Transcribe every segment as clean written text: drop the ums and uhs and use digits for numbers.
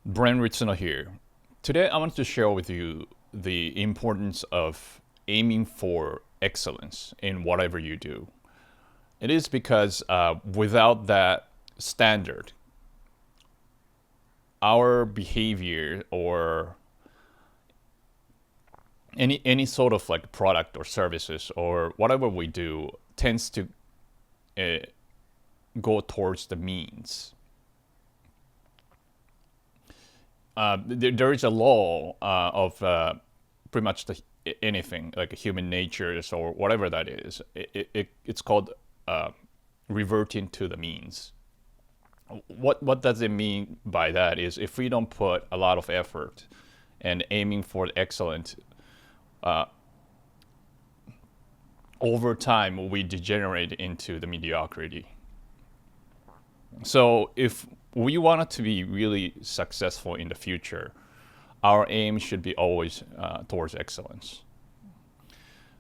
Brent Ritsuno here. Today I want to share with you the importance of aiming for excellence in whatever you do. It is because without that standard, our behavior or any sort of like product or services or whatever we do tends to uh, go towards the means. There is a law of pretty much anything like human natures or whatever that is. It's called reverting to the means. What does it mean by that is if we don't put a lot of effort and aiming for excellence, over time we degenerate into the mediocrity. So if we want it to be really successful in the future, our aim should be always towards excellence.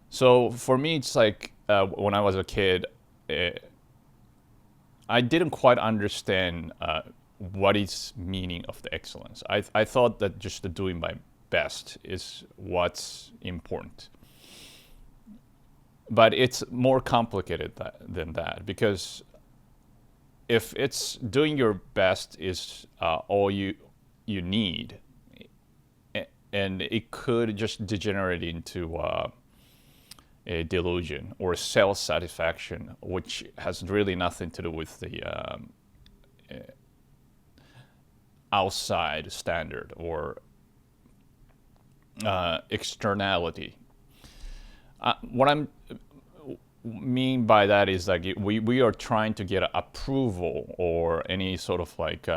So for me, it's like when I was a kid, uh, I didn't quite understand what is meaning of the excellence. I thought that just the doing my best is what's important. But it's more complicated than that because if it's doing your best is all you need, and it could just degenerate into a delusion or self-satisfaction, which has really nothing to do with the outside standard or externality. What I'm mean by that is like we are trying to get approval or any sort of like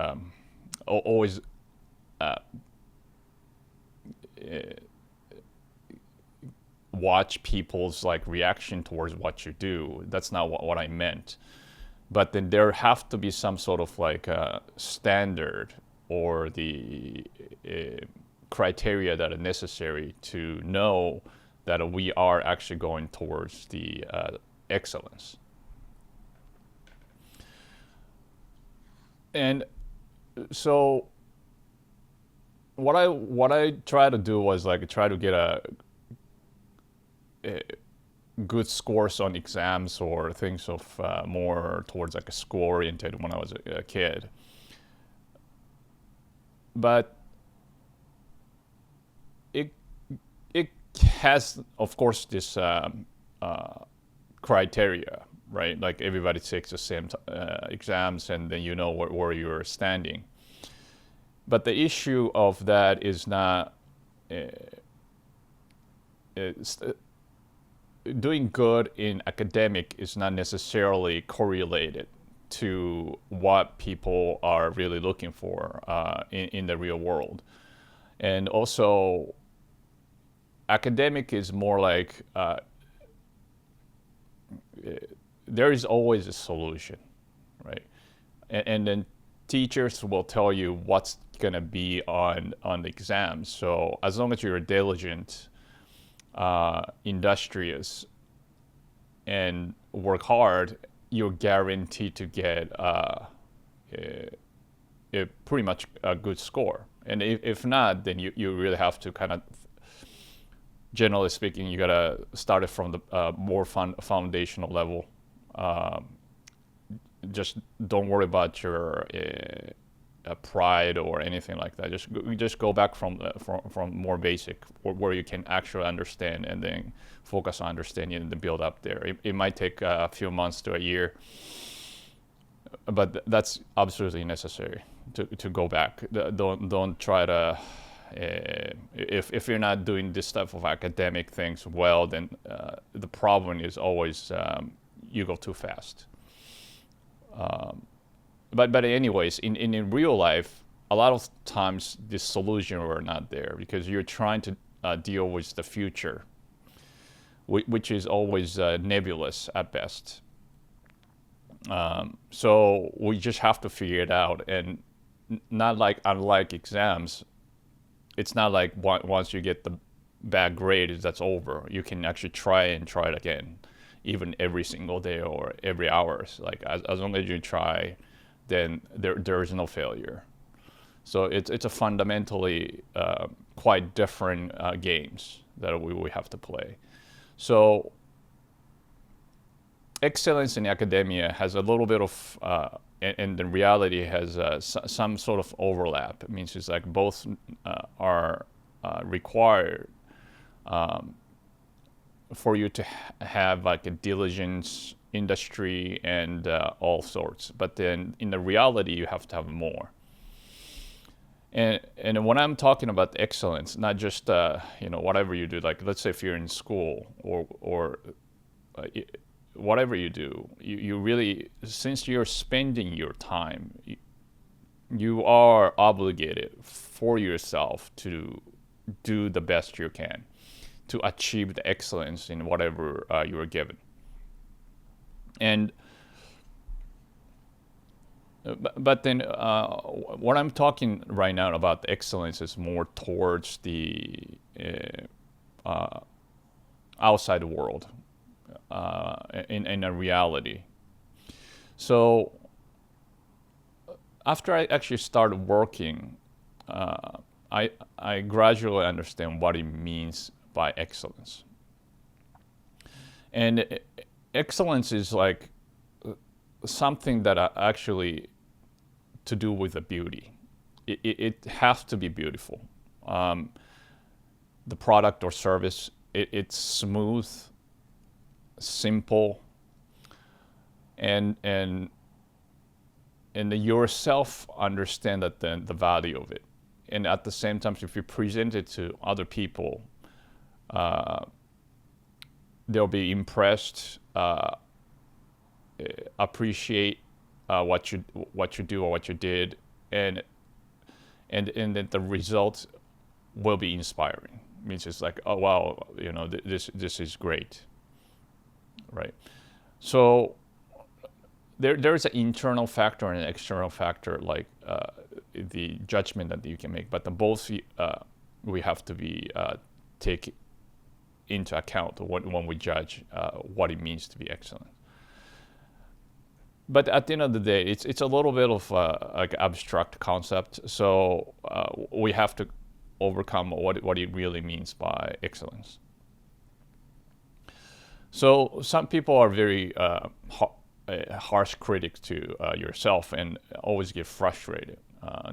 always watch people's like reaction towards what you do. That's not what I meant. But then there have to be some sort of like standard or the criteria that are necessary to know that we are actually going towards the excellence. And so what I try to do was like try to get a good scores on exams or things of more towards like a school oriented when I was a kid. But it it has of course this criteria, right? Like everybody takes the same exams and then you know where you're standing. But the issue of that is not it's, doing good in academic is not necessarily correlated to what people are really looking for in the real world. And also, academic is more like there is always a solution, right? And then teachers will tell you what's going to be on the exam. So as long as you're diligent, industrious, and work hard, you're guaranteed to get a pretty much a good score. And if not, then you really have to kind of, generally speaking, you gotta start it from the more foundational level. Just don't worry about your pride or anything like that. Just go back from more basic, where you can actually understand, and then focus on understanding and then build up there. It might take a few months to a year, but that's absolutely necessary to go back. Don't try to. If you're not doing this type of academic things well, then the problem is always you go too fast. But anyways, in real life, a lot of times the solution are not there because you're trying to deal with the future, which is always nebulous at best. So we just have to figure it out, and not like unlike exams, it's not like once you get the bad grade, that's over. You can actually try it again, even every single day or every hour. Like as long as you try, then there is no failure. So it's a fundamentally quite different games that we have to play. So excellence in academia has a little bit of, and the reality has some sort of overlap. It means it's like both are required for you to have like a diligence, industry, and all sorts. But then in the reality, you have to have more. And when I'm talking about excellence, not just whatever you do, like let's say if you're in school or uh, whatever you do, you really, since you're spending your time, you are obligated for yourself to do the best you can to achieve the excellence in whatever you are given. And but then what I'm talking right now about excellence is more towards the outside world, in a reality. So after I actually started working, I gradually understand what it means by excellence. And excellence is like something that actually to do with the beauty. It has to be beautiful. The product or service, it's smooth, simple, and yourself understand that the value of it. And at the same time, if you present it to other people, they'll be impressed, appreciate what you do or what you did, and then the result will be inspiring. It means it's like, oh wow, this is great, right? So there's an internal factor and an external factor, like the judgment that you can make, but both we have to be take into account when we judge what it means to be excellent. But at the end of the day, it's a little bit of like abstract concept. So we have to overcome what it really means by excellence. So some people are very harsh critics to yourself and always get frustrated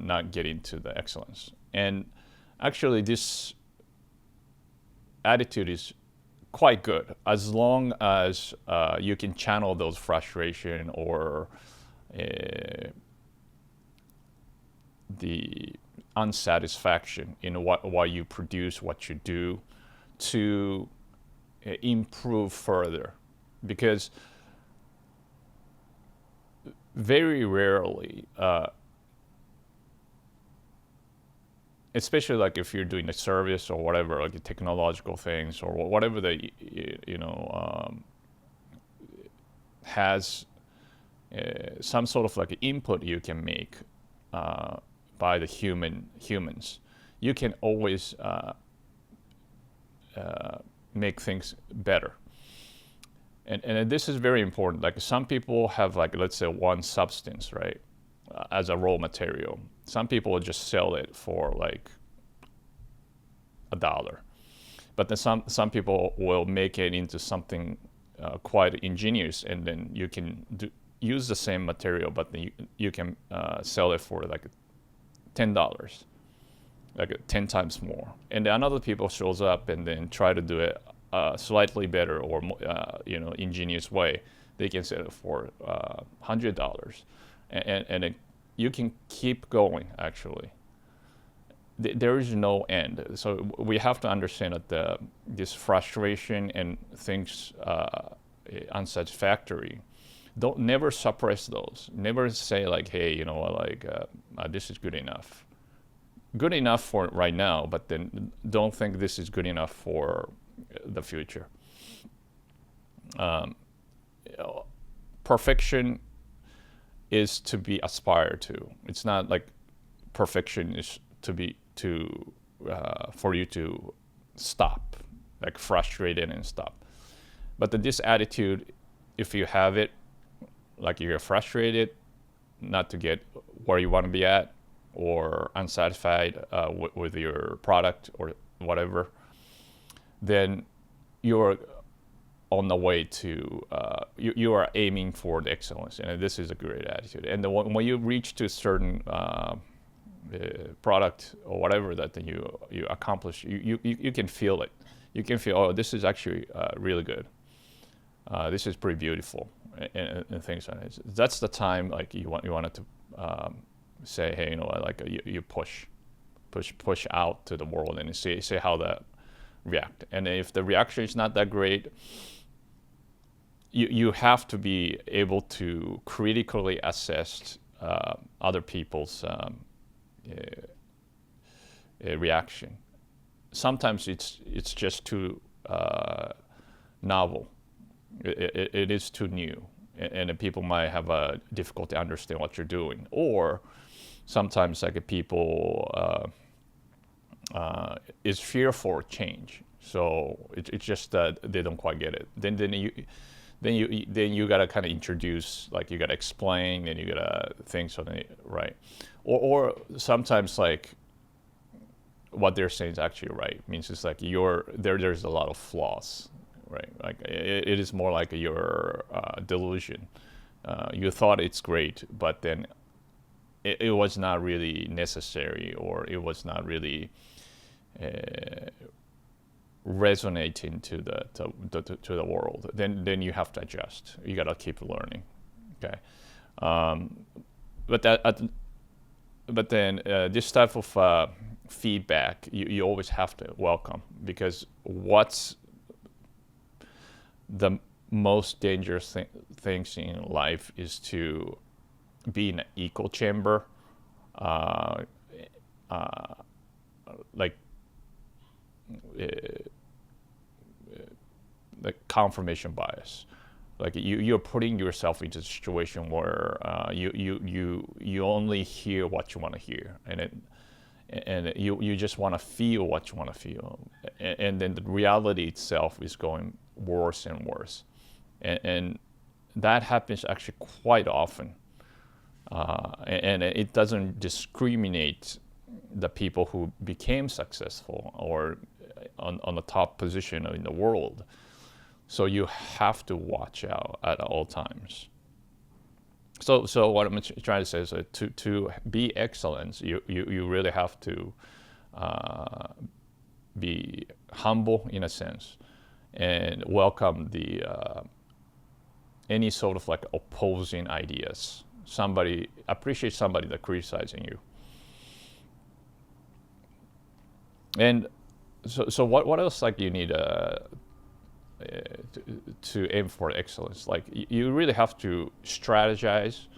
not getting to the excellence. And actually, this attitude is quite good as long as you can channel those frustration or the unsatisfaction in what you produce, what you do, to improve further. Because very rarely, especially like if you're doing a service or whatever, like technological things or whatever that has some sort of like input you can make by the humans, you can always make things better. And this is very important. Like some people have, like, let's say one substance, right, as a raw material. Some people will just sell it for like $1, but then some people will make it into something quite ingenious, and then you can use the same material, but then you can sell it for like $10, like 10 times more. And then another people shows up and then try to do it slightly better or ingenious way. They can sell it for $100, and you can keep going. Actually, there is no end. So we have to understand that this frustration and things unsatisfactory, never suppress those. Never say like, hey, this is good enough. Good enough for right now, but then don't think this is good enough for the future. Perfection is to be aspired to. It's not like perfection is for you to stop, like frustrated and stop. But this attitude, if you have it, like you're frustrated, not to get where you want to be at, or unsatisfied with your product or whatever, then you're on the way to you are aiming for the excellence, and this is a great attitude. And when you reach to a certain product or whatever that you accomplish, you can feel it. You can feel, oh, this is actually really good. This is pretty beautiful, and things like that. That's the time like you wanted to say, hey, like you push out to the world and see how that react. And if the reaction is not that great, you have to be able to critically assess other people's reaction. Sometimes it's just too novel. It is too new, and people might have a difficulty understand what you're doing. Or sometimes like people is fearful of change, so it's just that they don't quite get it. Then you gotta kind of introduce, like you gotta explain, and you gotta think something right. Or sometimes like what they're saying is actually right. Means it's like there's a lot of flaws, right? Like it is more like your delusion. You thought it's great, but then it was not really necessary, or it was not really resonating to the world. Then you have to adjust. You gotta keep learning. Okay, but then this type of feedback you always have to welcome, because what's the most dangerous things in life is to be in an echo chamber, like confirmation bias. Like you're putting yourself into a situation where you only hear what you want to hear, and you just want to feel what you want to feel, and then the reality itself is going worse and worse, and that happens actually quite often, and it doesn't discriminate the people who became successful or on the top position in the world. So you have to watch out at all times. So what I'm trying to say is that to be excellent, you really have to be humble in a sense, and welcome the any sort of like opposing ideas. Appreciate somebody that criticizing you. And so what else like you need to aim for excellence? Like you really have to strategize,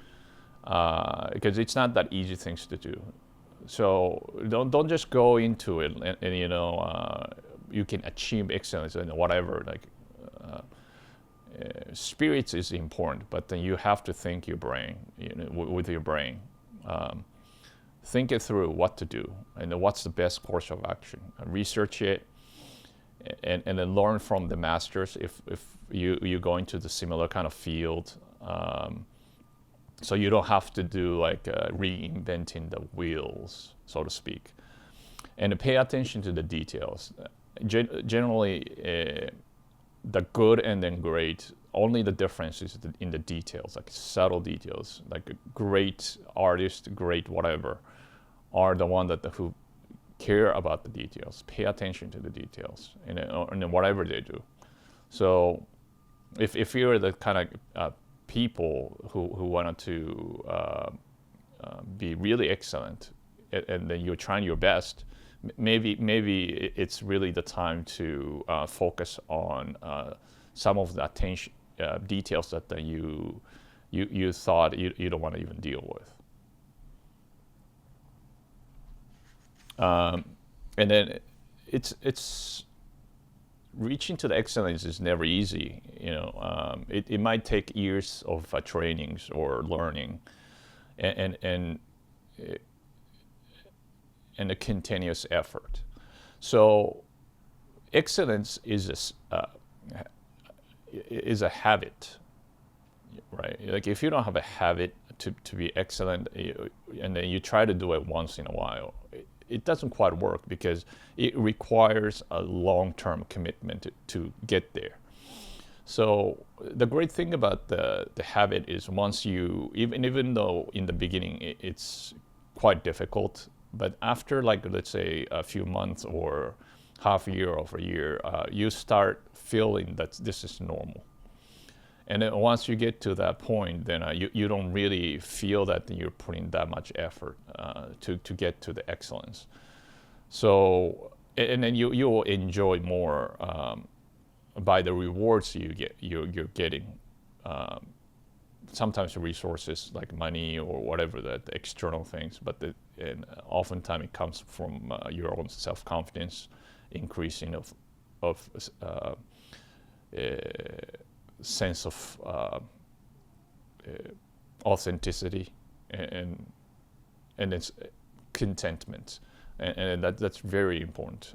because it's not that easy things to do. So don't just go into it and you can achieve excellence and whatever. Like spirits is important, but then you have to think your brain, with your brain. Think it through what to do and what's the best course of action. Research it, and then learn from the masters if you go into the similar kind of field. So you don't have to do like reinventing the wheels, so to speak. And pay attention to the details. Generally, the good and then great, only the difference is in the details, like subtle details. Like a great artist, great whatever, are the one who care about the details, pay attention to the details, and whatever they do. So if you're the kind of people who wanted to be really excellent, and then you're trying your best, maybe it's really the time to focus on some of the attention details that you thought you don't want to even deal with. And then it's reaching to the excellence is never easy. It might take years of trainings or learning, and a continuous effort. So excellence is a habit. right? Like if you don't have a habit to be excellent, and then you try to do it once in a while, it doesn't quite work because it requires a long-term commitment to get there. So the great thing about the habit is once you, even though in the beginning it's quite difficult, but after like let's say a few months or half a year or a year, you start feeling that this is normal. And then once you get to that point, then you don't really feel that you're putting that much effort to get to the excellence. So, and then you will enjoy more by the rewards you're getting. Sometimes resources like money or whatever the external things, but and oftentimes it comes from your own self-confidence, increasing of sense of authenticity and it's contentment, and that's very important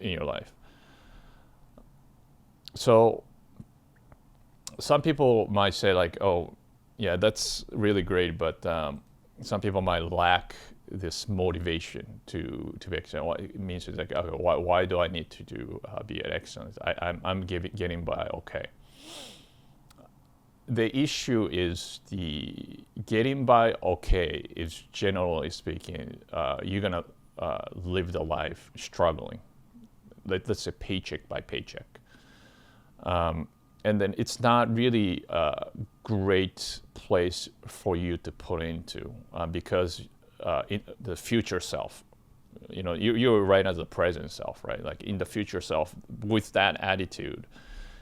in your life. So some people might say like, oh, yeah, that's really great, but some people might lack this motivation to be excellent. What it means is like, okay, why do I need to be an excellent? I'm getting by okay. The issue is the getting by okay is generally speaking, you're gonna live the life struggling. Let's say paycheck by paycheck. And then it's not really a great place for you to put into because in the future self, you're right as the present self, right? Like in the future self, with that attitude,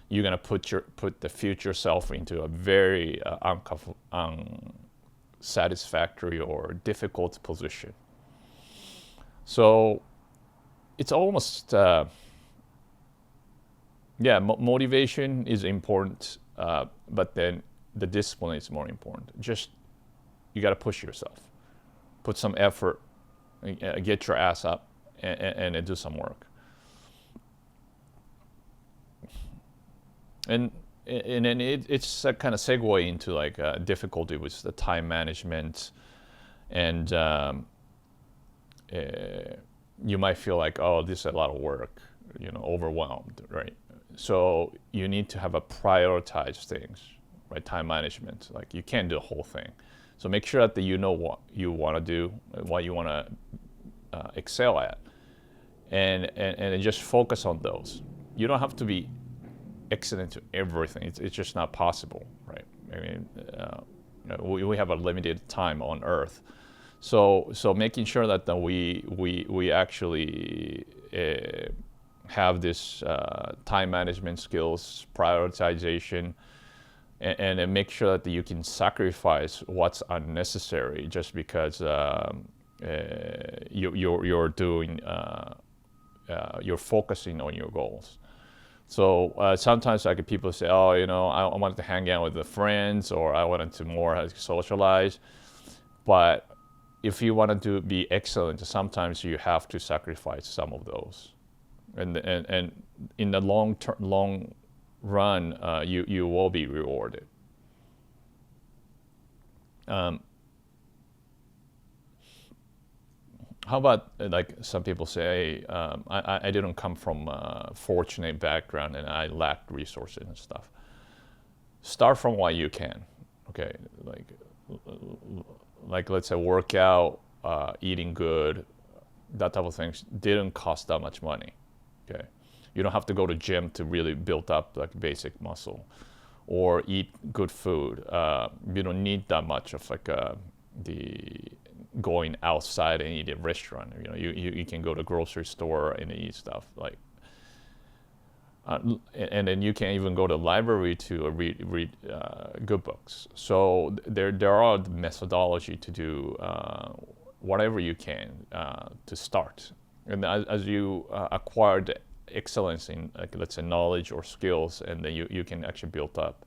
you're gonna put the future self into a very unsatisfactory or difficult position. So it's almost motivation is important, but then the discipline is more important. Just you got to push yourself, put some effort, get your ass up, and do some work. And then it's a kind of segue into like difficulty with the time management, and you might feel like, oh, this is a lot of work, overwhelmed, right? So you need to have a prioritize things, right? Time management, like you can't do the whole thing. So make sure that you know what you want to do, what you want to excel at, and just focus on those. You don't have to be excellent to everything. It's just not possible, right? I mean, we have a limited time on Earth, so making sure that we actually have this time management skills, prioritization, and make sure that you can sacrifice what's unnecessary just because you're doing you're focusing on your goals. So sometimes like people say, oh, I wanted to hang out with the friends, or I wanted to more socialize, but if you want to be excellent, sometimes you have to sacrifice some of those. And in the long run, you will be rewarded. How about like some people say, hey, I didn't come from a fortunate background and I lacked resources and stuff. Start from what you can, okay? Like let's say workout, eating good, that type of things didn't cost that much money. Okay, you don't have to go to gym to really build up like basic muscle, or eat good food. You don't need that much of like the going outside and eat at a restaurant. You can go to grocery store and eat stuff like, and then you can even go to the library to read good books. So there are the methodology to do whatever you can to start. And as you acquire the excellence in, like, let's say, knowledge or skills, and then you can actually build up.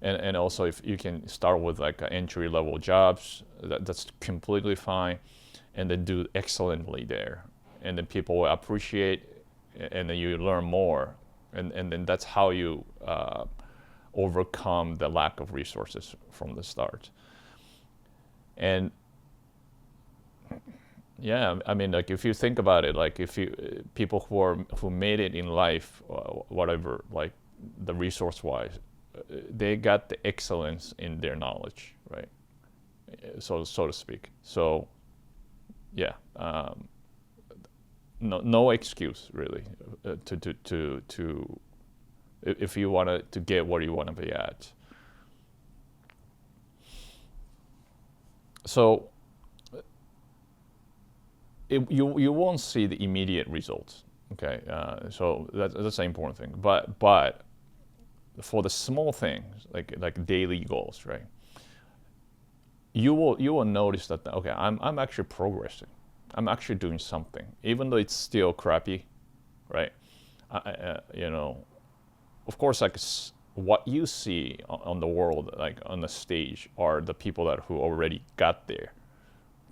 And also, if you can start with like entry-level jobs, that's completely fine, and then do excellently there. And then people will appreciate, and then you learn more. And then that's how you overcome the lack of resources from the start. And yeah, I mean, like if you think about it, like if you people who made it in life, whatever, like the resource wise, they got the excellence in their knowledge, right? So to speak. So yeah, no excuse really to if you want to get where you want to be at. So you won't see the immediate results. Okay, so that's an important thing. But for the small things like daily goals, right? You will notice that okay, I'm actually progressing. I'm actually doing something, even though it's still crappy, right? You know, of course, like what you see on the world, like on the stage, are the people who already got there.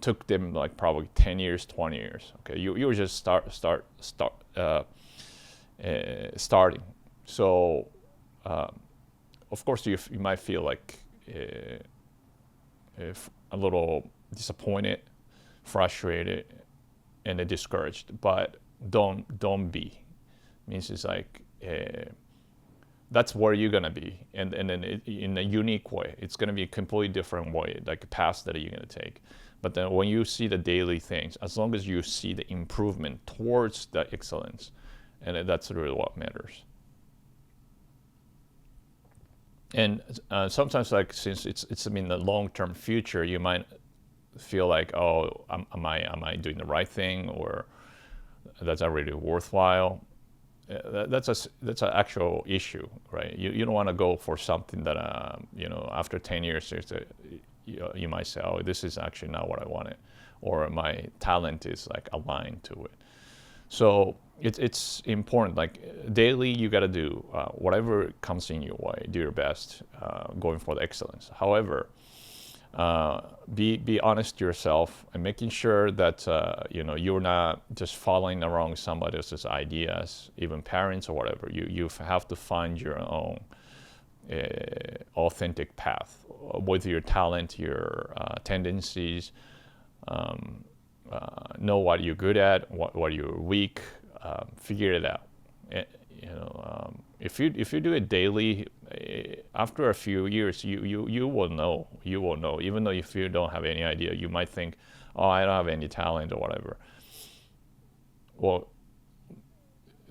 Took them like probably 10 years, 20 years. Okay, you were just starting. So, of course, you might feel like if a little disappointed, frustrated, and discouraged. But don't be. Means it's like that's where you're gonna be, and then in a unique way. It's gonna be a completely different way, like a path that you're gonna take. But then when you see the daily things, as long as you see the improvement towards the excellence, and that's really what matters. And sometimes, like since it's I mean the long-term future, you might feel like, oh, am I doing the right thing, or that's already worthwhile? That's an actual issue, right? You don't want to go for something that after 10 years you might say, oh, this is actually not what I wanted, or my talent is like aligned to it. So it's important. Like daily, you got to do whatever comes in your way. Do your best, going for the excellence. However, be honest to yourself and making sure that you're not just following around somebody else's ideas, even parents or whatever. You have to find your own authentic path with your talent, your tendencies. Know what you're good at, what you're weak. Figure it out. If you do it daily, after a few years, you will know. You will know. Even though if you don't have any idea, you might think, oh, I don't have any talent or whatever. Well,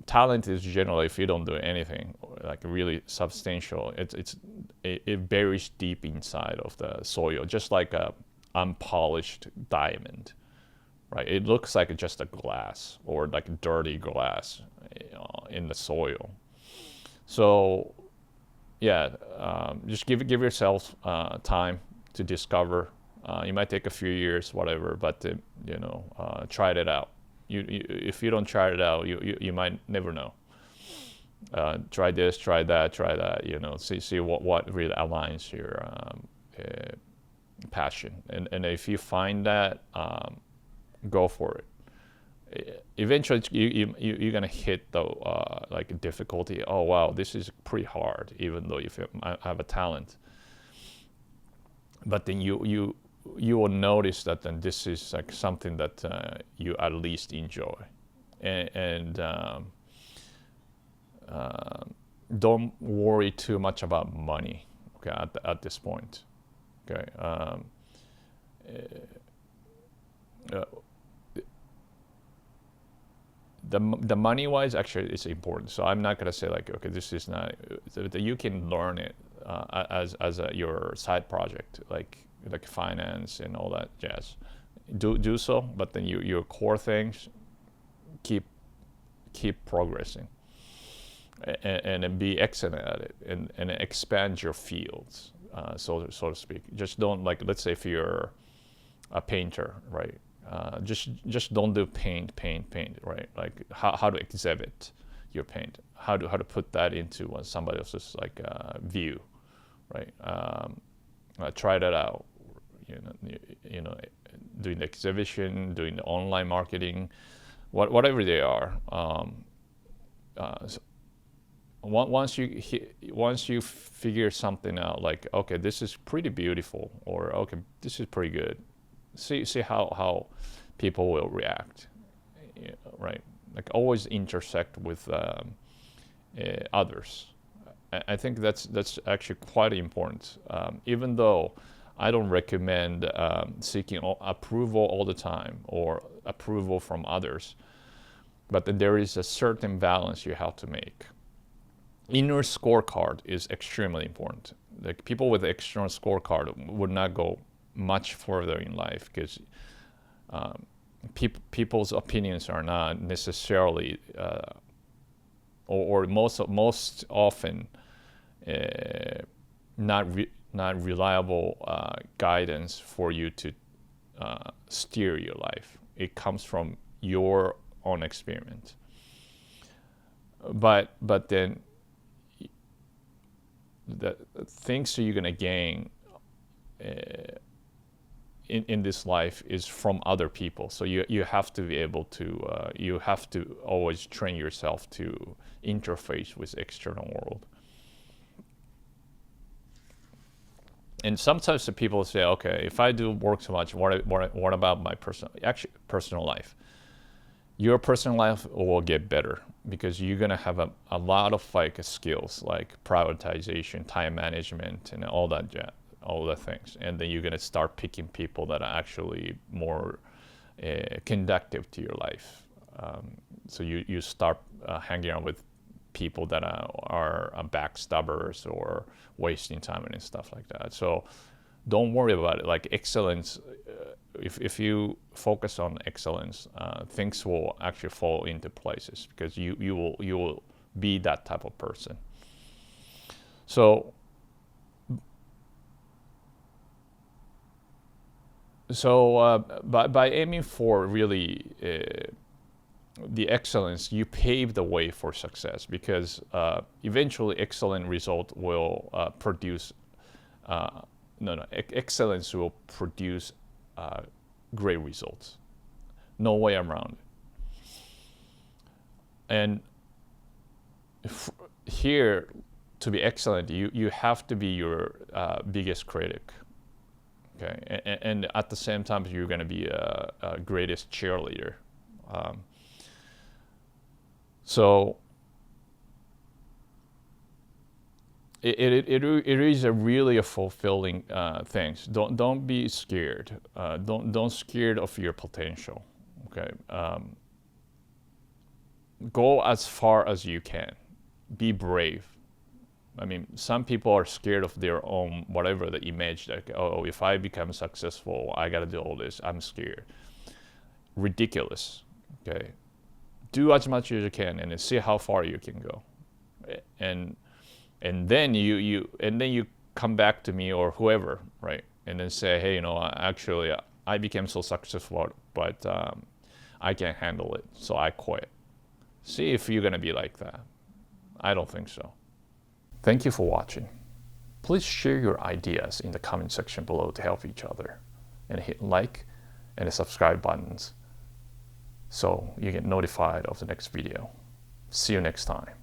talent is generally, if you don't do anything like really substantial, it buries deep inside of the soil, just like a unpolished diamond, right? It looks like just a glass or like dirty glass in the soil. So yeah, just give yourself time to discover. It might take a few years, whatever, but try it out. If you don't try it out, you might never know. Try this, try that, try that. See what really aligns your passion, and if you find that, go for it. Eventually, you're gonna hit the like difficulty. Oh wow, this is pretty hard, even though if you have a talent. But then you will notice that then this is like something that you at least enjoy, and don't worry too much about money. Okay, at this point. Okay. The money wise actually is important, so I'm not gonna say like, okay, this is not. You can learn it as your side project, like finance and all that jazz. Do so, but then your core things, keep progressing, and then be excellent at it, and expand your fields, so to speak. Just don't, like, let's say if you're a painter, right? Just don't do paint, right? Like how to exhibit your paint, how to put that into somebody else's like view, right? Try that out. Doing the exhibition, doing the online marketing, whatever they are. once you figure something out, like, okay, this is pretty beautiful, or okay, this is pretty good. See how people will react, right? Like always intersect with others. I think that's actually quite important. Even though I don't recommend seeking approval all the time or approval from others, but then there is a certain balance you have to make. Inner scorecard is extremely important. Like people with external scorecard would not go much further in life, because people's opinions are not necessarily, or most often, not reliable guidance for you to steer your life. It comes from your own experiment. But then the things that you're gonna gain in this life is from other people. So you have to be able to you have to always train yourself to interface with the external world. And sometimes the people say, okay, if I do work so much, what about my personal life? Your personal life will get better, because you're gonna have a lot of like skills like prioritization, time management, and all the things. And then you're gonna start picking people that are actually more conductive to your life. So you start hanging out with people that are backstabbers or wasting time and stuff like that. So don't worry about it. Like excellence, if you focus on excellence, things will actually fall into places, because you will be that type of person. So by aiming for really the excellence, you pave the way for success, because eventually excellent result will produce excellence will produce great results. No way around it. And here, to be excellent, you have to be your biggest critic. Okay, and at the same time, you're going to be a greatest cheerleader. So it is a really a fulfilling thing. Don't be scared. Don't scared of your potential. Okay, go as far as you can. Be brave. I mean, some people are scared of their own whatever the image. Like, oh, if I become successful, I gotta do all this. I'm scared. Ridiculous. Okay, do as much as you can, and then see how far you can go. And then you come back to me or whoever, right? And then say, hey, actually, I became so successful, but I can't handle it, so I quit. See if you're gonna be like that. I don't think so. Thank you for watching. Please share your ideas in the comment section below to help each other, and hit like and the subscribe buttons so you get notified of the next video. See you next time.